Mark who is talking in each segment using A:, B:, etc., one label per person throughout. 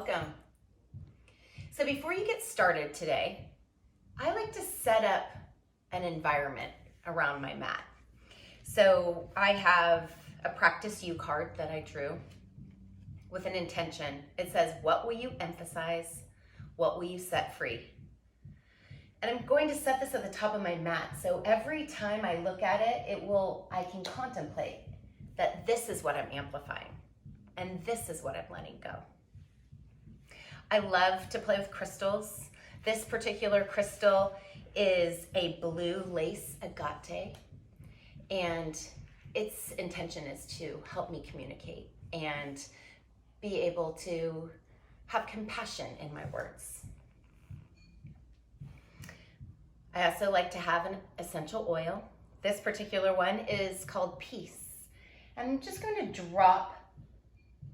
A: welcome. So before you get started today, I like to set up an environment around my mat. So I have a practice you card that I drew with an intention. It says, what will you emphasize? What will you set free? And I'm going to set this at the top of my mat. So every time I look at it, I can contemplate that this is what I'm amplifying and this is what I'm letting go. I love to play with crystals. This particular crystal is a blue lace agate, and its intention is to help me communicate and be able to have compassion in my words. I also like to have an essential oil. This particular one is called Peace. I'm just going to drop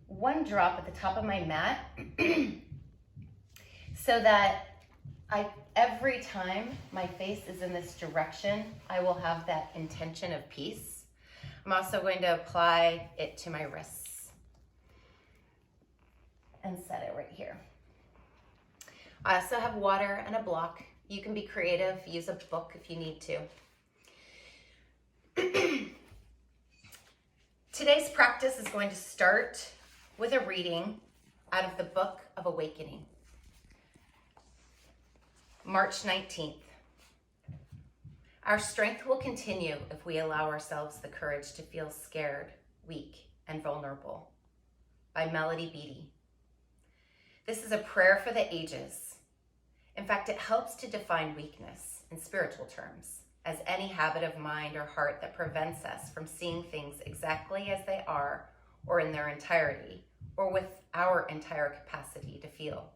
A: one drop at the top of my mat so that every time my face is in this direction, I will have that intention of peace. I'm also going to apply it to my wrists and set it right here. I also have water and a block. You can be creative, use a book if you need to. Today's practice is going to start with a reading out of the Book of Awakening. March 19th. Our strength will continue if we allow ourselves the courage to feel scared, weak, and vulnerable. By Melody Beattie. This is a prayer for the ages. In fact, it helps to define weakness in spiritual terms as any habit of mind or heart that prevents us from seeing things exactly as they are or in their entirety or with our entire capacity to feel.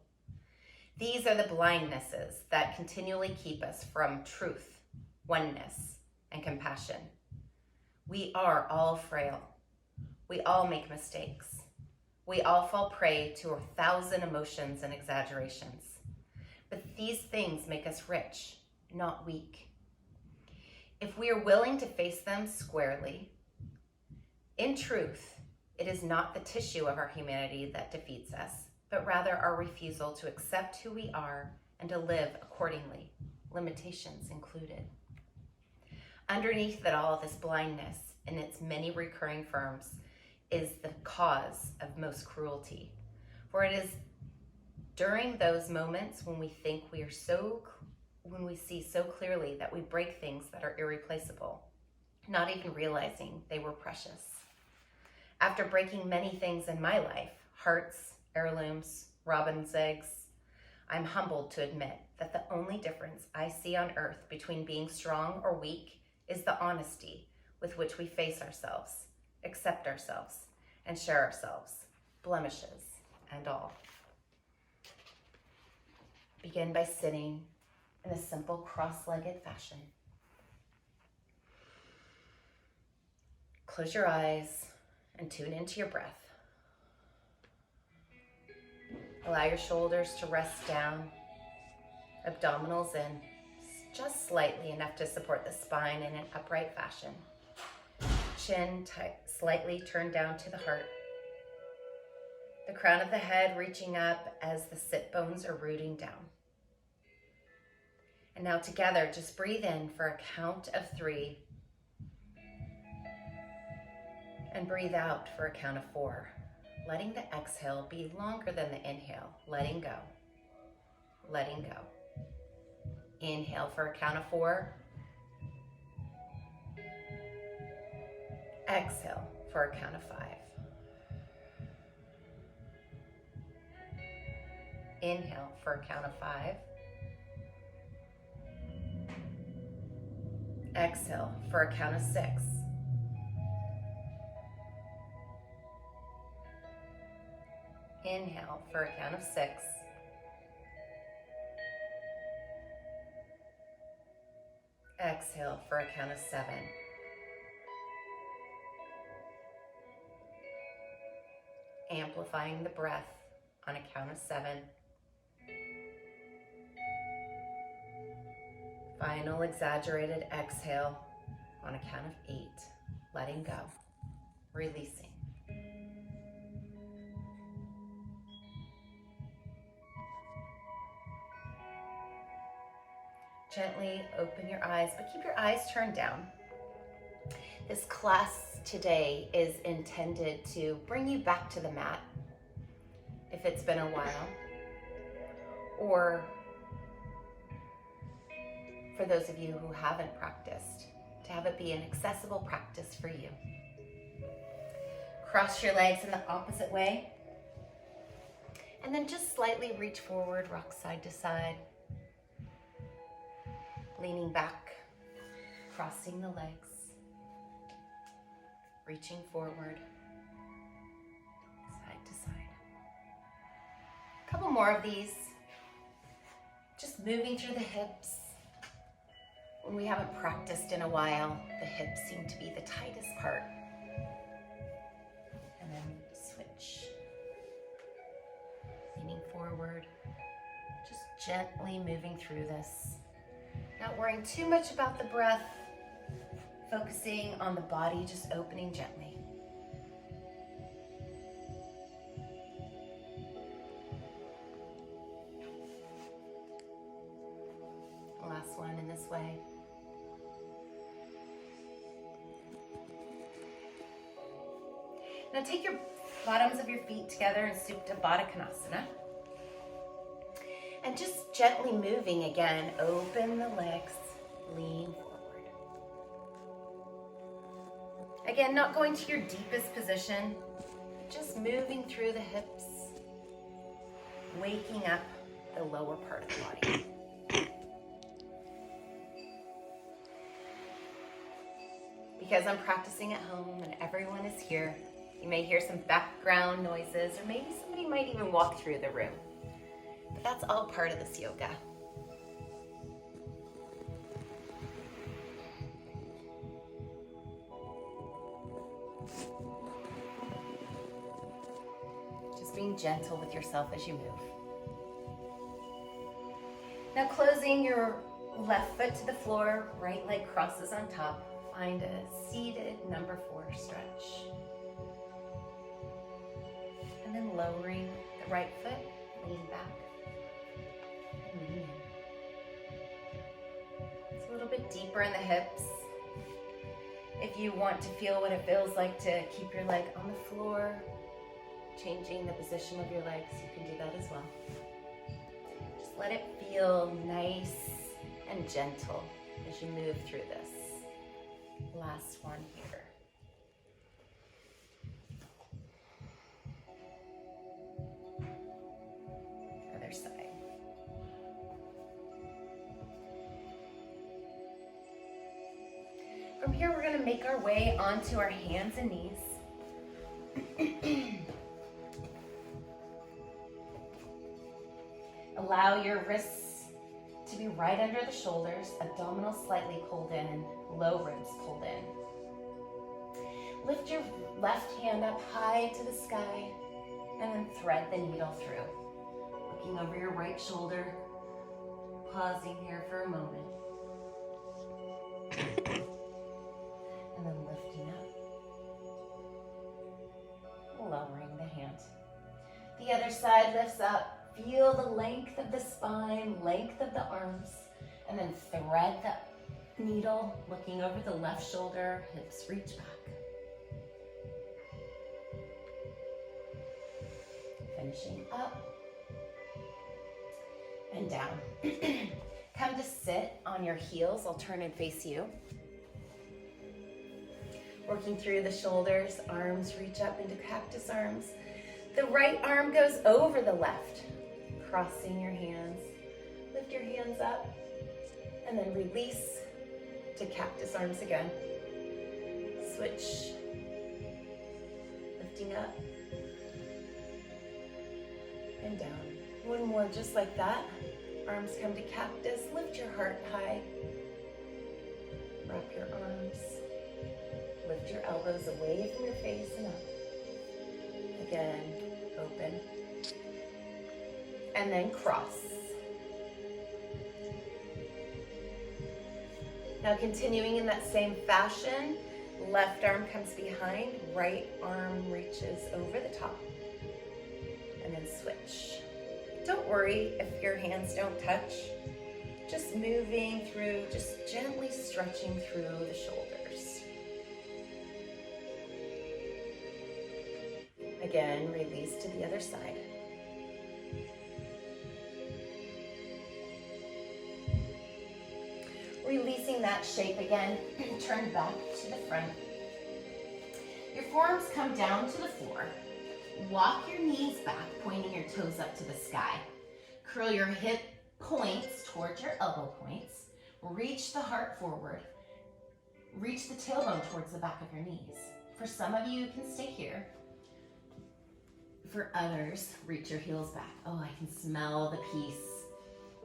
A: These are the blindnesses that continually keep us from truth, oneness, and compassion. We are all frail. We all make mistakes. We all fall prey to 1,000 emotions and exaggerations. But these things make us rich, not weak. If we are willing to face them squarely, in truth, it is not the tissue of our humanity that defeats us, but rather our refusal to accept who we are and to live accordingly, limitations included. Underneath that all this blindness and its many recurring forms is the cause of most cruelty. For it is during those moments when we think when we see so clearly that we break things that are irreplaceable, not even realizing they were precious. After breaking many things in my life, hearts, heirlooms, robin's eggs, I'm humbled to admit that the only difference I see on earth between being strong or weak is the honesty with which we face ourselves, accept ourselves, and share ourselves, blemishes and all. Begin by sitting in a simple cross-legged fashion. Close your eyes and tune into your breath. Allow your shoulders to rest down, abdominals in, just slightly enough to support the spine in an upright fashion. Chin slightly turned down to the heart. The crown of the head reaching up as the sit bones are rooting down. And now together, just breathe in for a count of 3. And breathe out for a count of 4. Letting the exhale be longer than the inhale. Letting go. Letting go. Inhale for a count of 4. Exhale for a count of 5. Inhale for a count of 5. Exhale for a count of 6. Inhale for a count of 6. Exhale for a count of 7. Amplifying the breath on a count of 7. Final exaggerated exhale on a count of 8. Letting go. Releasing. Gently open your eyes, but keep your eyes turned down. This class today is intended to bring you back to the mat if it's been a while, or for those of you who haven't practiced, to have it be an accessible practice for you. Cross your legs in the opposite way, and then just slightly reach forward, rock side to side, leaning back, crossing the legs, reaching forward, side to side. A couple more of these, just moving through the hips. When we haven't practiced in a while, the hips seem to be the tightest part. And then switch. Leaning forward, just gently moving through this. Not worrying too much about the breath, focusing on the body, just opening gently. Last one in this way. Now take your bottoms of your feet together in Supta Baddha Konasana. And just gently moving again, open the legs, lean forward. Again, not going to your deepest position, just moving through the hips, waking up the lower part of the body. Because I'm practicing at home and everyone is here, you may hear some background noises, or maybe somebody might even walk through the room. But that's all part of this yoga. Just being gentle with yourself as you move. Now closing your left foot to the floor, right leg crosses on top. Find a seated number 4 stretch. And then lowering the right foot, lean back and lean in. It's a little bit deeper in the hips. If you want to feel what it feels like to keep your leg on the floor, changing the position of your legs, you can do that as well. Just let it feel nice and gentle as you move through this. Last one here. Other side. From here, we're going to make our way onto our hands and knees. Allow your wrists to be right under the shoulders, abdominals slightly pulled in, low ribs pulled in. Lift your left hand up high to the sky and then thread the needle through. Looking over your right shoulder, pausing here for a moment. And then lifting up, lowering the hand. The other side lifts up. Feel the length of the spine, length of the arms, and then thread the needle, looking over the left shoulder, hips reach back. Finishing up and down. Come to sit on your heels. I'll turn and face you. Working through the shoulders, arms reach up into cactus arms. The right arm goes over the left. Crossing your hands, lift your hands up, and then release to cactus arms again. Switch, lifting up and down. One more just like that. Arms come to cactus, lift your heart high. Wrap your arms, lift your elbows away from your face and up. Again, open. And then cross. Now continuing in that same fashion, left arm comes behind, right arm reaches over the top. And then switch. Don't worry if your hands don't touch. Just moving through, just gently stretching through the shoulders. Again, release to the other side. Releasing that shape again, turn back to the front. Your forearms come down to the floor. Walk your knees back, pointing your toes up to the sky. Curl your hip points towards your elbow points. Reach the heart forward. Reach the tailbone towards the back of your knees. For some of you, you can stay here. For others, reach your heels back. Oh, I can smell the peace.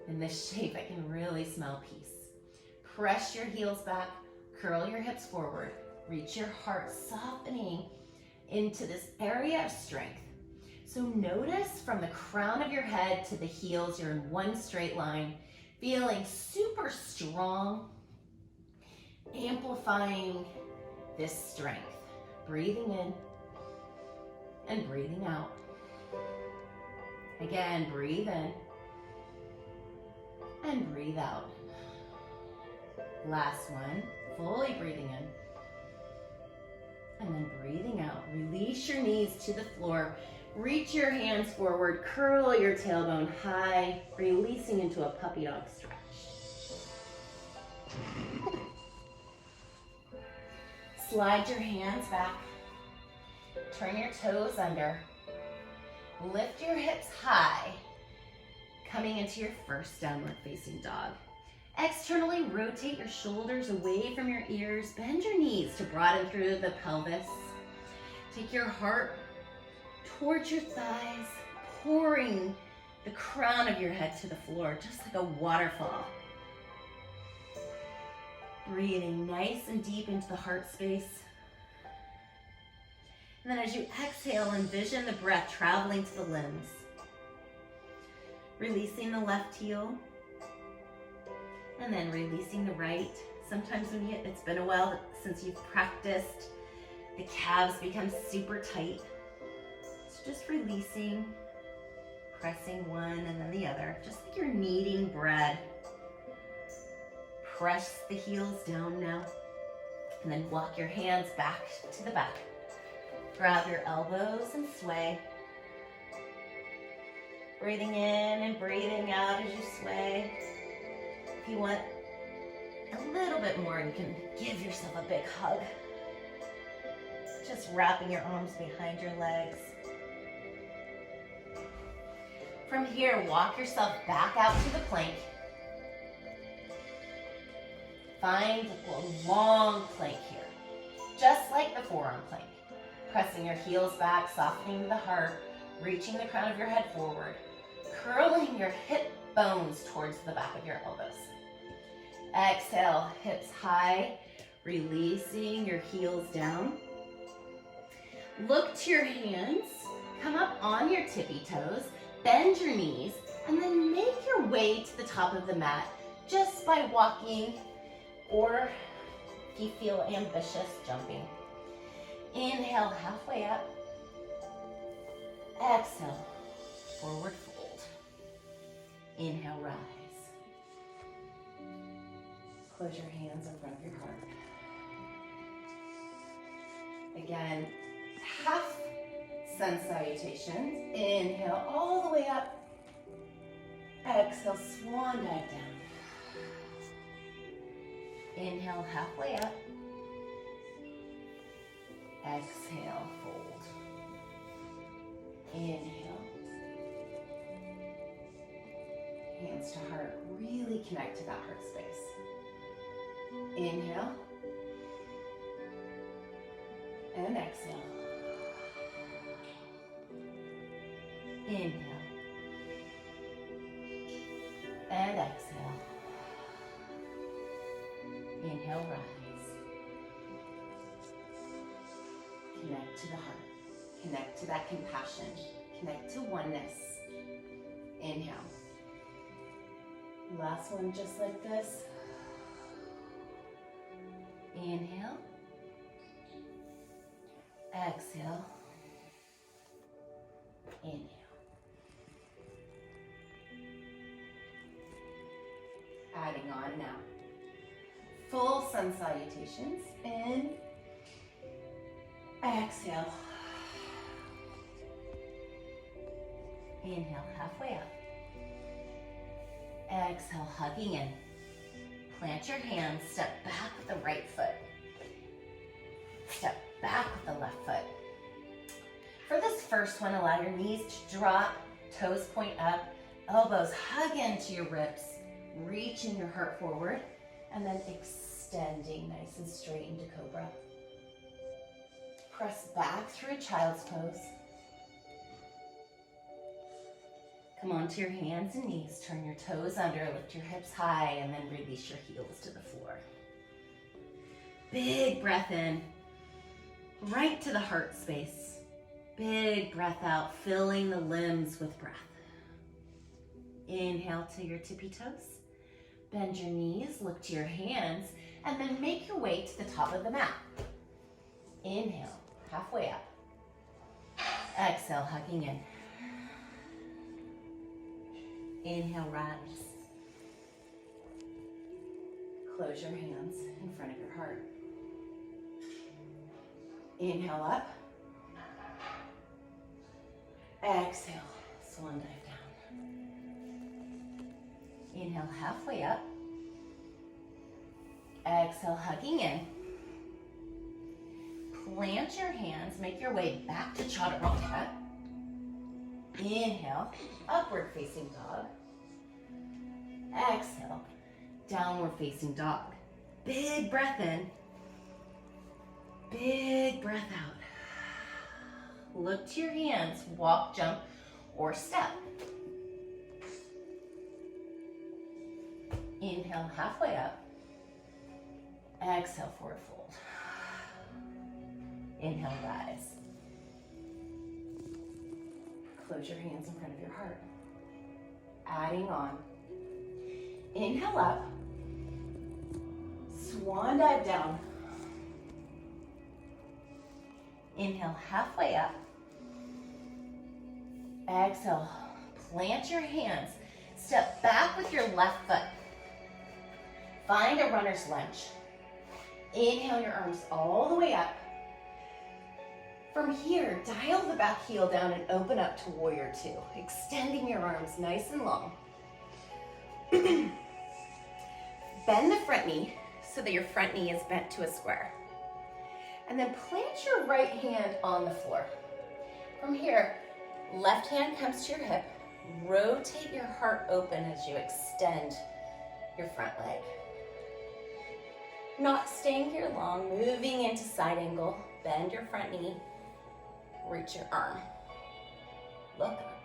A: In this shape, I can really smell peace. Press your heels back, curl your hips forward. Reach your heart, softening into this area of strength. So notice from the crown of your head to the heels, you're in one straight line, feeling super strong, amplifying this strength. Breathing in and breathing out. Again, breathe in and breathe out. Last one, fully breathing in and then breathing out. Release your knees to the floor. Reach your hands forward, curl your tailbone high, releasing into a puppy dog stretch. Slide your hands back, turn your toes under, lift your hips high, coming into your first downward facing dog. Externally rotate your shoulders away from your ears, bend your knees to broaden through the pelvis. Take your heart towards your thighs, pouring the crown of your head to the floor, just like a waterfall. Breathing nice and deep into the heart space. And then as you exhale, envision the breath traveling to the limbs. Releasing the left heel, and then releasing the right. Sometimes when it's been a while since you've practiced, the calves become super tight. So just releasing, pressing one and then the other, just like you're kneading bread. Press the heels down now, and then walk your hands back to the back. Grab your elbows and sway. Breathing in and breathing out as you sway. If you want a little bit more, you can give yourself a big hug. Just wrapping your arms behind your legs. From here, walk yourself back out to the plank. Find a long plank here, just like the forearm plank. Pressing your heels back, softening the heart, reaching the crown of your head forward, curling your hip bones towards the back of your elbows. Exhale, hips high, releasing your heels down. Look to your hands, come up on your tippy toes, bend your knees, and then make your way to the top of the mat just by walking, or if you feel ambitious, jumping. Inhale, halfway up. Exhale, forward fold. Inhale, rise. Close your hands in front of your heart. Again, half sun salutations. Inhale all the way up. Exhale, swan dive down. Inhale, halfway up. Exhale, fold. Inhale. Hands to heart. Really connect to that heart space. Inhale. And exhale. Inhale. And exhale. Inhale, rise. Connect to the heart. Connect to that compassion. Connect to oneness. Inhale. Last one just like this. Inhale. Exhale. Inhale. Adding on now. Full sun salutations. In. Exhale. Inhale, halfway up. Exhale, hugging in. Plant your hands, step back with the right foot. Step back with the left foot. For this first one, allow your knees to drop, toes point up, elbows hug into your ribs, reaching your heart forward, and then extending nice and straight into cobra. Press back through a child's pose. Come onto your hands and knees, turn your toes under, lift your hips high, and then release your heels to the floor. Big breath in, right to the heart space. Big breath out, filling the limbs with breath. Inhale to your tippy toes. Bend your knees, look to your hands, and then make your way to the top of the mat. Inhale, halfway up. Exhale, hugging in. Inhale, rise. Close your hands in front of your heart. Inhale up. Exhale, swan dive down. Inhale, halfway up. Exhale, hugging in. Plant your hands, make your way back to chaturanga. Inhale, upward facing dog. Exhale, downward facing dog. Big breath in. Big breath out. Look to your hands, walk, jump, or step. Inhale, halfway up. Exhale, forward fold. Inhale, rise. Close your hands in front of your heart. Adding on. Inhale up. Swan dive down. Inhale, halfway up. Exhale, plant your hands. Step back with your left foot. Find a runner's lunge. Inhale your arms all the way up. From here, dial the back heel down and open up to warrior two, extending your arms nice and long. Bend the front knee so that your front knee is bent to a square. And then plant your right hand on the floor. From here, left hand comes to your hip. Rotate your heart open as you extend your front leg. Not staying here long, moving into side angle. Bend your front knee. Reach your arm. Look up.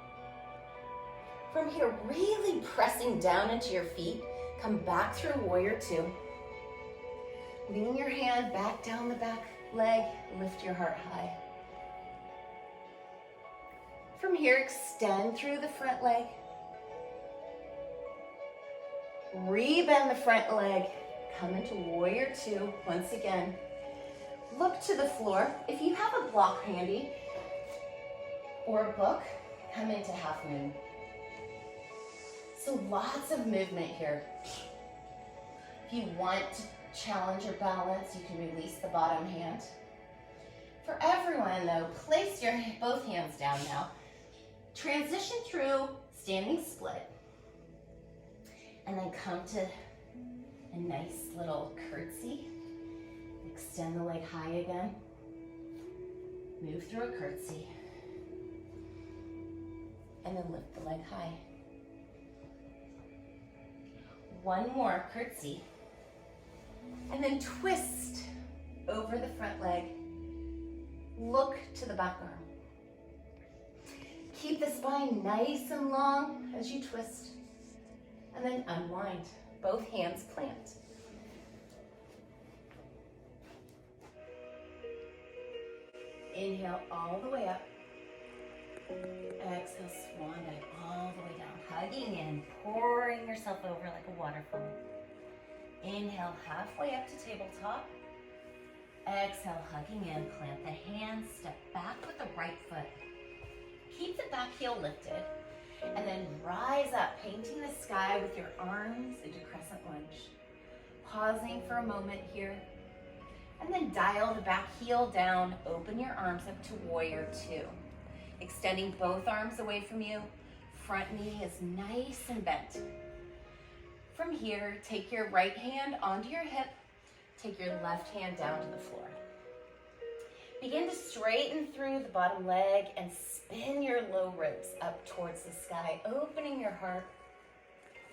A: From here, really pressing down into your feet. Come back through warrior two. Lean your hand back down the back leg. Lift your heart high. From here, extend through the front leg. Rebend the front leg. Come into warrior two once again. Look to the floor. If you have a block handy or a book, come into half moon. So lots of movement here. If you want to challenge your balance, you can release the bottom hand. For everyone though, place your both hands down now. Transition through standing split. And then come to a nice little curtsy. Extend the leg high again. Move through a curtsy. And then lift the leg high. One more curtsy. And then twist over the front leg. Look to the back arm. Keep the spine nice and long as you twist. And then unwind. Both hands plant. Inhale all the way up. Exhale, swan dive all the way down. Hugging in, pouring yourself over like a waterfall. Inhale, halfway up to tabletop. Exhale, hugging in, plant the hands, step back with the right foot. Keep the back heel lifted. And then rise up, painting the sky with your arms into crescent lunge. Pausing for a moment here. And then dial the back heel down, open your arms up to warrior two. Extending both arms away from you. Front knee is nice and bent. From here, take your right hand onto your hip. Take your left hand down to the floor. Begin to straighten through the bottom leg and spin your low ribs up towards the sky, opening your heart,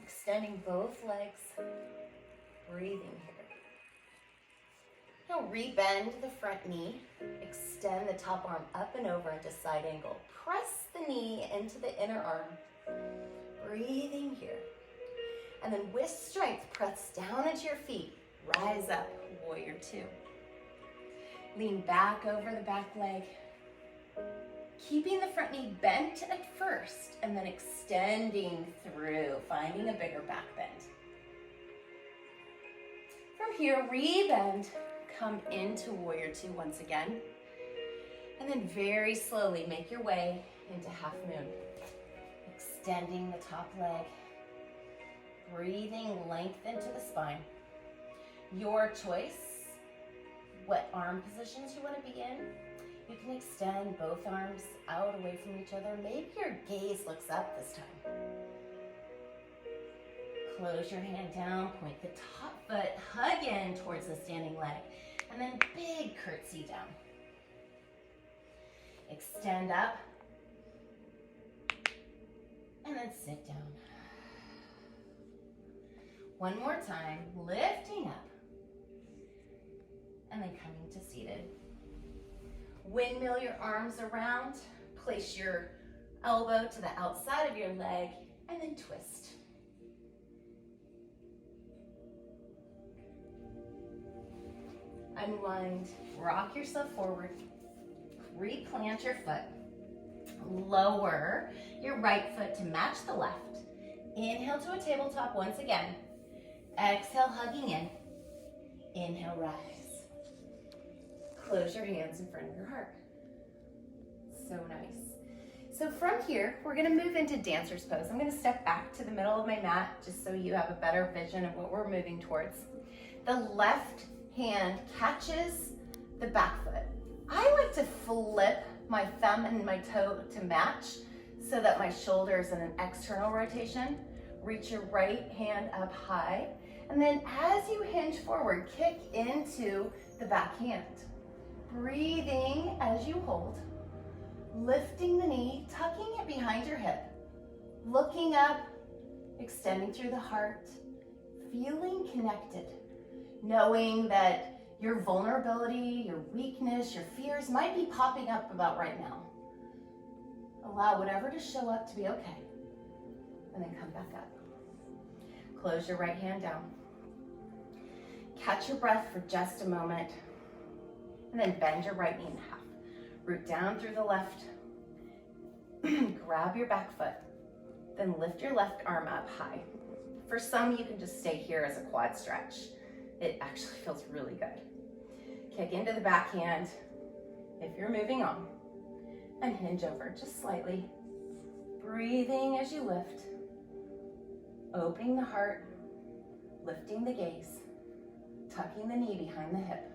A: extending both legs, breathing here. Now rebend the front knee, extend the top arm up and over into side angle. Press the knee into the inner arm, breathing here. And then with strength, press down into your feet, rise up, warrior two. Lean back over the back leg, keeping the front knee bent at first and then extending through, finding a bigger back bend. From here, rebend, come into warrior two once again, and then very slowly make your way into half moon. Extending the top leg, breathing length into the spine. Your choice. What arm positions you want to be in. You can extend both arms out away from each other. Maybe your gaze looks up this time. Close your hand down, point the top foot, hug in towards the standing leg, and then big curtsy down. Extend up, and then sit down. One more time, lifting up. And then coming to seated. Windmill your arms around, place your elbow to the outside of your leg, and then twist. Unwind, rock yourself forward, replant your foot, lower your right foot to match the left. Inhale to a tabletop once again. Exhale, hugging in. Inhale, rise. Close your hands in front of your heart. So nice. So from here, we're gonna move into dancer's pose. I'm gonna step back to the middle of my mat just so you have a better vision of what we're moving towards. The left hand catches the back foot. I like to flip my thumb and my toe to match so that my shoulder's in an external rotation. Reach your right hand up high. And then as you hinge forward, kick into the back hand. Breathing as you hold, lifting the knee, tucking it behind your hip, looking up, extending through the heart, feeling connected, knowing that your vulnerability, your weakness, your fears might be popping up about right now. Allow whatever to show up to be okay, and then come back up. Close your right hand down. Catch your breath for just a moment. And then bend your right knee in half. Root down through the left. Grab your back foot. Then lift your left arm up high. For some, you can just stay here as a quad stretch. It actually feels really good. Kick into the back hand if you're moving on. And hinge over just slightly. Breathing as you lift. Opening the heart. Lifting the gaze. Tucking the knee behind the hip.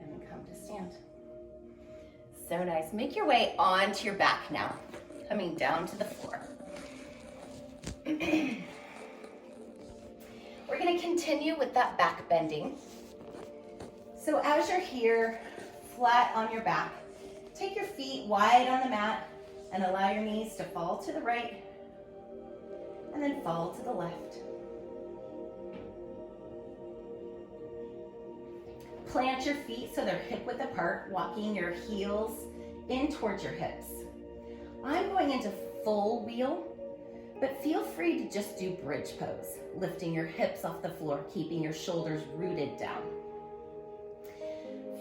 A: And then come to stand. So nice. Make your way onto your back now. Coming down to the floor. We're going to continue with that back bending. So as you're here, flat on your back, take your feet wide on the mat and allow your knees to fall to the right and then fall to the left. Plant your feet so they're hip width apart, walking your heels in towards your hips. I'm going into full wheel, but feel free to just do bridge pose, lifting your hips off the floor, keeping your shoulders rooted down.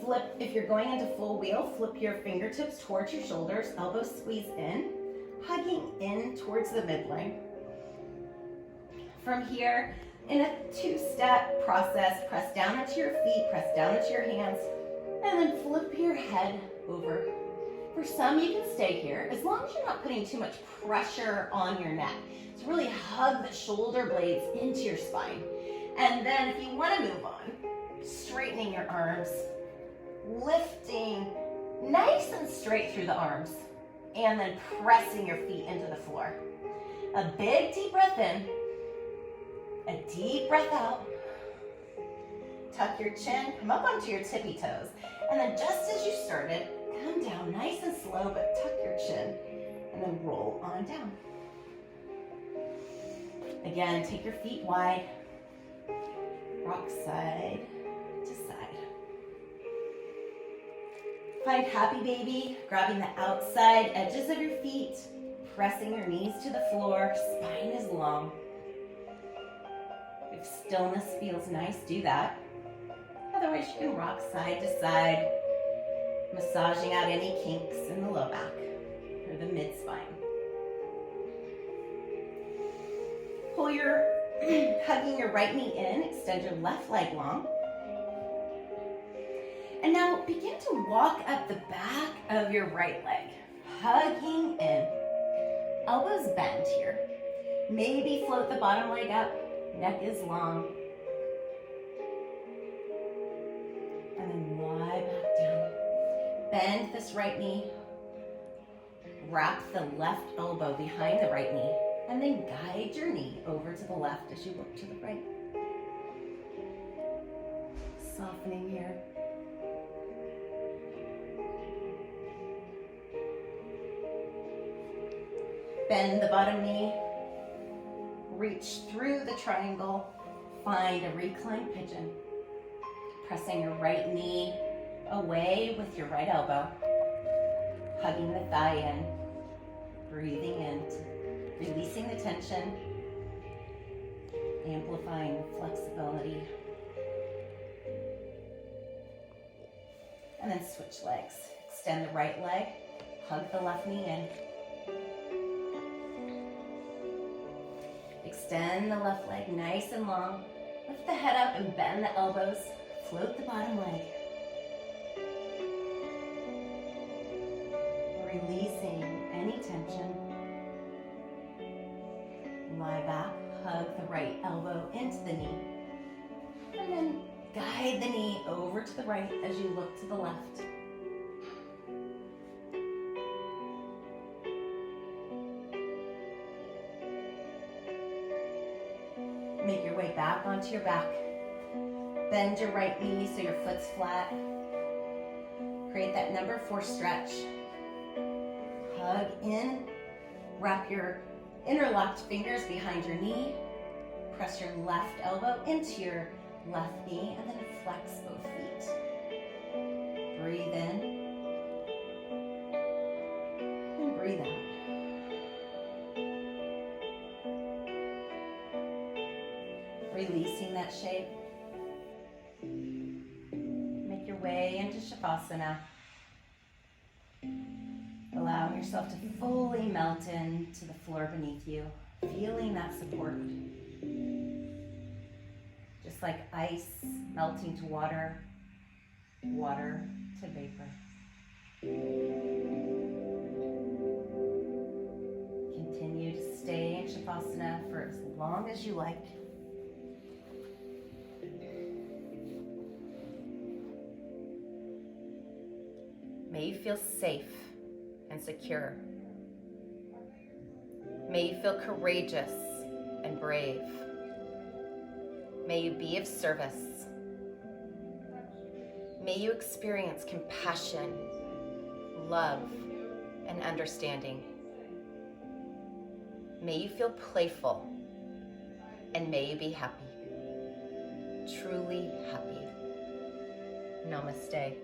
A: Flip, if you're going into full wheel, flip your fingertips towards your shoulders, elbows squeeze in, hugging in towards the midline. From here, in a two-step process, press down into your feet, press down into your hands, and then flip your head over. For some, you can stay here as long as you're not putting too much pressure on your neck. So really hug the shoulder blades into your spine. And then if you want to move on, straightening your arms, lifting nice and straight through the arms, and then pressing your feet into the floor. A big deep breath in, a deep breath out. Tuck your chin, come up onto your tippy toes. And then just as you started, come down nice and slow, but tuck your chin, and then roll on down. Again, take your feet wide, rock side to side. Find happy baby, grabbing the outside edges of your feet, pressing your knees to the floor, spine is long. If stillness feels nice, do that. Otherwise, you can rock side to side, massaging out any kinks in the low back or the mid-spine. Pull your, hugging your right knee in, extend your left leg long. And now begin to walk up the back of your right leg, hugging in. Elbows bend here. Maybe float the bottom leg up, neck is long. And then lie back down. Bend this right knee. Wrap the left elbow behind the right knee. And then guide your knee over to the left as you look to the right. Softening here. Bend the bottom knee. Reach through the triangle. Find a reclined pigeon. Pressing your right knee away with your right elbow. Hugging the thigh in. Breathing in. Releasing the tension. Amplifying the flexibility. And then switch legs. Extend the right leg. Hug the left knee in. Extend the left leg nice and long. Lift the head up and bend the elbows. Float the bottom leg. Releasing any tension. Lie back, hug the right elbow into the knee. And then guide the knee over to the right as you look to the left. Make your way back onto your back. Bend your right knee so your foot's flat. Create that number 4 stretch. Hug in. Wrap your interlocked fingers behind your knee. Press your left elbow into your left knee and then flex both feet. Breathe in. And breathe out. Releasing that shape. Make your way into Shavasana. Allowing yourself to fully melt into the floor beneath you, feeling that support. Just like ice melting to water, water to vapor. Continue to stay in Shavasana for as long as you like. May you feel safe and secure. May you feel courageous and brave. May you be of service. May you experience compassion, love, and understanding. May you feel playful, and may you be happy, truly happy. Namaste.